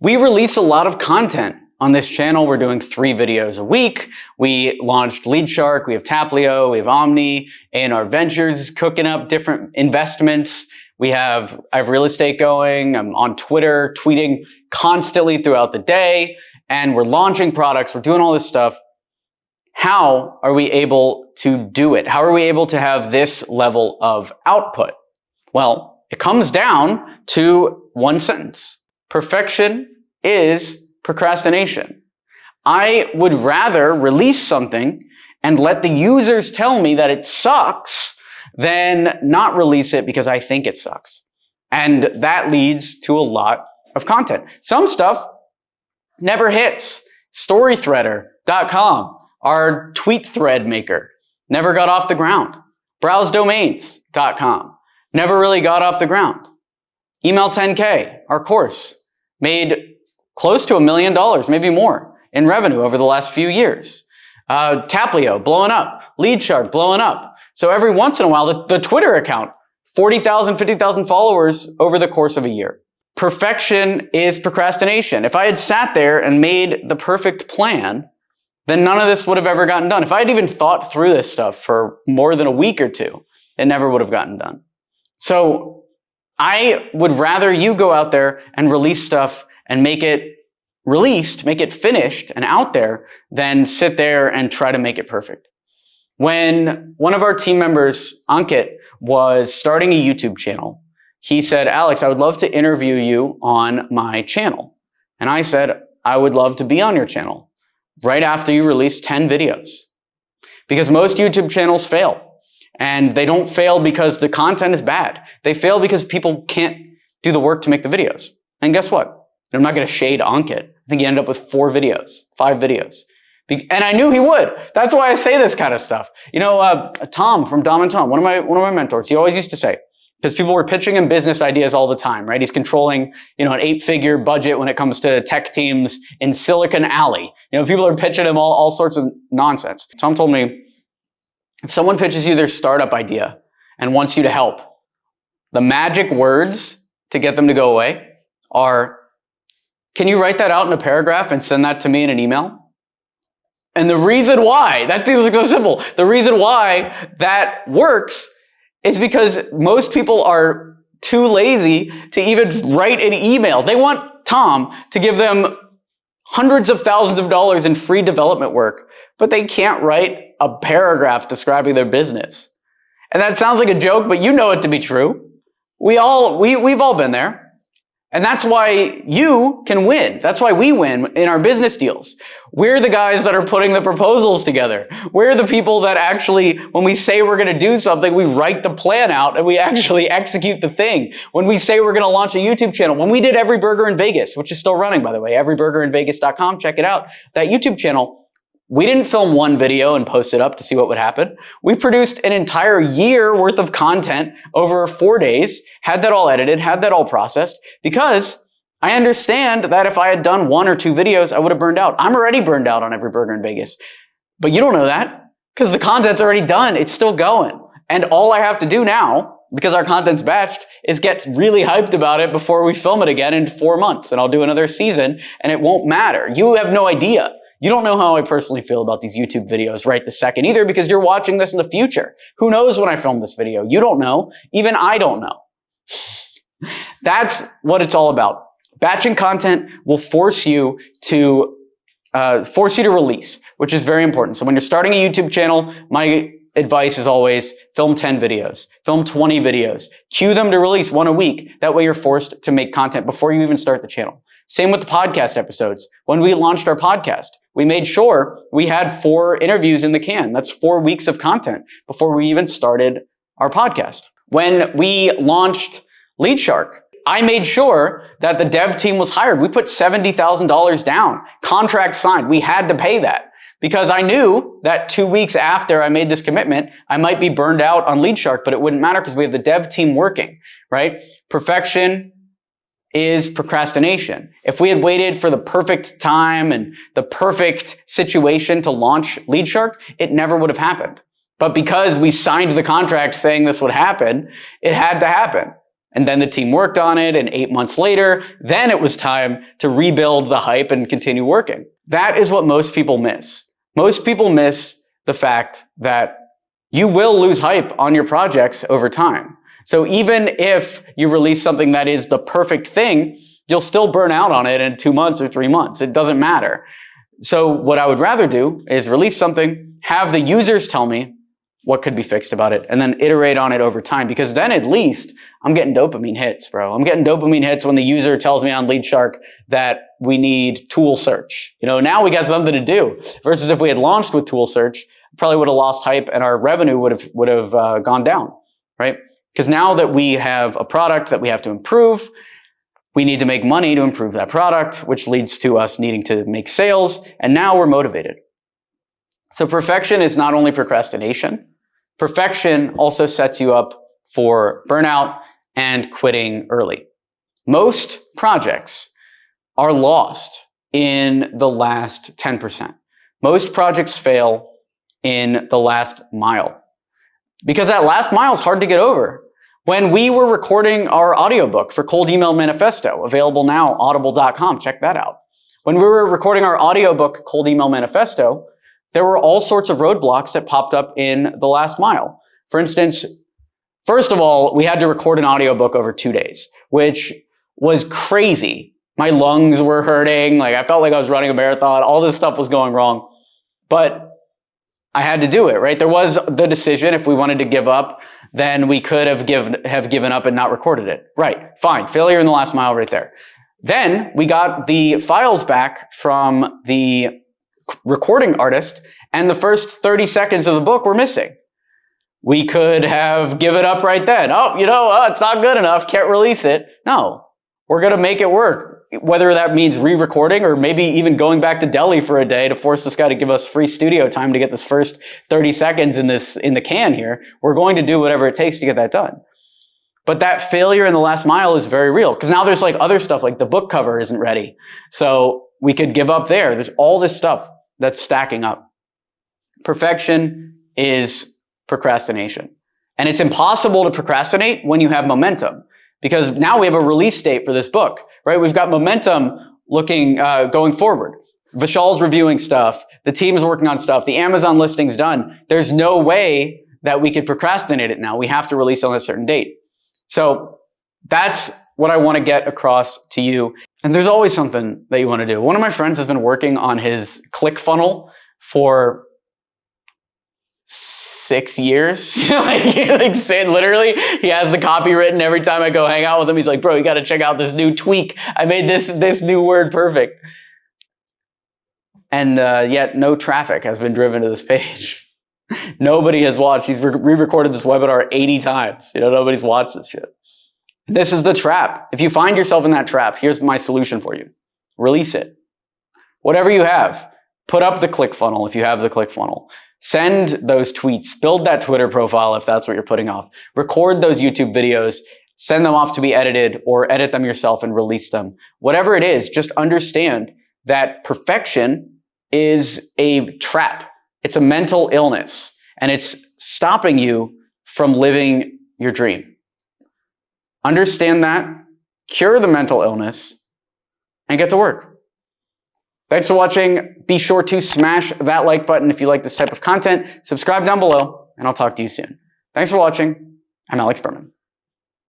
We release a lot of content on this channel. We're doing 3 videos a week. We launched Leadshark, we have Taplio, we have Omni, A&R Ventures is cooking up different investments. I have real estate going. I'm on Twitter, tweeting constantly throughout the day, and we're launching products. We're doing all this stuff. How are we able to do it? How are we able to have this level of output? Well, it comes down to one sentence. Perfection is procrastination. I would rather release something and let the users tell me that it sucks than not release it because I think it sucks. And that leads to a lot of content. Some stuff never hits. Storythreader.com, our tweet thread maker, never got off the ground. Browsedomains.com, never really got off the ground. Email 10K, our course, made close to $1 million, maybe more, in revenue over the last few years. Taplio, blowing up. Leadshark, blowing up. So every once in a while, the Twitter account, 40,000, 50,000 followers over the course of a year. Perfection is procrastination. If I had sat there and made the perfect plan, then none of this would have ever gotten done. If I had even thought through this stuff for more than a week or two, it never would have gotten done. So I would rather you go out there and release stuff and make it released, make it finished and out there, than sit there and try to make it perfect. When one of our team members, Ankit, was starting a YouTube channel, he said, Alex, I would love to interview you on my channel. And I said, I would love to be on your channel right after you release 10 videos. Because most YouTube channels fail. And they don't fail because the content is bad. They fail because people can't do the work to make the videos. And guess what? I'm not going to shade Ankit. I think he ended up with 4 videos, 5 videos. And I knew he would. That's why I say this kind of stuff. You know, Tom from Dom and Tom, one of my mentors, he always used to say, because people were pitching him business ideas all the time, right? He's controlling, an 8-figure budget when it comes to tech teams in Silicon Alley. People are pitching him all sorts of nonsense. Tom told me, if someone pitches you their startup idea and wants you to help, the magic words to get them to go away are, can you write that out in a paragraph and send that to me in an email? And the reason why, that seems like so simple, the reason why that works is because most people are too lazy to even write an email. They want Tom to give them hundreds of thousands of dollars in free development work, but they can't write a paragraph describing their business. And that sounds like a joke, but you know it to be true. We've all been there. And that's why you can win. That's why we win in our business deals. We're the guys that are putting the proposals together. We're the people that actually, when we say we're going to do something, we write the plan out and we actually execute the thing. When we say we're going to launch a YouTube channel, when we did Every Burger in Vegas, which is still running, by the way, everyburgerinvegas.com, check it out. That YouTube channel, we didn't film one video and post it up to see what would happen. We produced an entire year worth of content over 4 days, had that all edited, had that all processed, because I understand that if I had done 1 or 2 videos, I would have burned out. I'm already burned out on Every Burger in Vegas. But you don't know that, because the content's already done. It's still going. And all I have to do now, because our content's batched, is get really hyped about it before we film it again in 4 months. And I'll do another season, and it won't matter. You have no idea. You don't know how I personally feel about these YouTube videos right this second either, because you're watching this in the future. Who knows when I film this video? You don't know. Even I don't know. That's what it's all about. Batching content will force you to release, which is very important. So when you're starting a YouTube channel, my advice is always film 10 videos, film 20 videos, cue them to release 1 a week. That way you're forced to make content before you even start the channel. Same with the podcast episodes. When we launched our podcast, we made sure we had 4 interviews in the can. That's 4 weeks of content before we even started our podcast. When we launched Leadshark, I made sure that the dev team was hired. We put $70,000 down, contract signed. We had to pay that because I knew that 2 weeks after I made this commitment, I might be burned out on Leadshark, but it wouldn't matter because we have the dev team working, right? Perfection is procrastination. If we had waited for the perfect time and the perfect situation to launch Leadshark, it never would have happened. But because we signed the contract saying this would happen, it had to happen. And then the team worked on it, and 8 months later, then it was time to rebuild the hype and continue working. That is what most people miss. Most people miss the fact that you will lose hype on your projects over time. So even if you release something that is the perfect thing, you'll still burn out on it in 2 months or 3 months. It doesn't matter. So what I would rather do is release something, have the users tell me what could be fixed about it, and then iterate on it over time, because then at least I'm getting dopamine hits, bro. I'm getting dopamine hits when the user tells me on Leadshark that we need tool search. Now we got something to do, versus if we had launched with tool search, probably would have lost hype and our revenue would have gone down, right? Because now that we have a product that we have to improve, we need to make money to improve that product, which leads to us needing to make sales, and now we're motivated. So perfection is not only procrastination. Perfection also sets you up for burnout and quitting early. Most projects are lost in the last 10%. Most projects fail in the last mile, because that last mile is hard to get over. When we were recording our audiobook for Cold Email Manifesto, available now, audible.com, check that out. When we were recording our audiobook, Cold Email Manifesto, there were all sorts of roadblocks that popped up in the last mile. For instance, first of all, we had to record an audiobook over 2 days, which was crazy. My lungs were hurting. I felt like I was running a marathon. All this stuff was going wrong. But I had to do it, right? There was the decision, if we wanted to give up, then we could have given up and not recorded it. Right, fine. Failure in the last mile right there. Then we got the files back from the recording artist, and the first 30 seconds of the book were missing. We could have given up right then. It's not good enough, can't release it. No, we're going to make it work. Whether that means re-recording or maybe even going back to Delhi for a day to force this guy to give us free studio time to get this first 30 seconds in the can here. We're going to do whatever it takes to get that done. But that failure in the last mile is very real, because now there's other stuff, like the book cover isn't ready. So we could give up there. There's all this stuff that's stacking up. Perfection is procrastination. And it's impossible to procrastinate when you have momentum, because now we have a release date for this book, right? We've got momentum going forward. Vishal's reviewing stuff. The team is working on stuff. The Amazon listing's done. There's no way that we could procrastinate it now. We have to release on a certain date. So that's what I want to get across to you. And there's always something that you want to do. One of my friends has been working on his ClickFunnels for 6 years. Literally, he has the copy written. Every time I go hang out with him, he's like, bro, you got to check out this new tweak. I made this new word perfect. And yet no traffic has been driven to this page. Nobody has watched. He's re-recorded this webinar 80 times. Nobody's watched this shit. This is the trap. If you find yourself in that trap, here's my solution for you. Release it. Whatever you have, put up the ClickFunnels if you have the ClickFunnels. Send those tweets. Build that Twitter profile if that's what you're putting off. Record those YouTube videos. Send them off to be edited, or edit them yourself and release them. Whatever it is, just understand that perfection is a trap. It's a mental illness, and it's stopping you from living your dream. Understand that, cure the mental illness, and get to work. Thanks for watching. Be sure to smash that like button if you like this type of content. Subscribe down below, and I'll talk to you soon. Thanks for watching. I'm Alex Berman.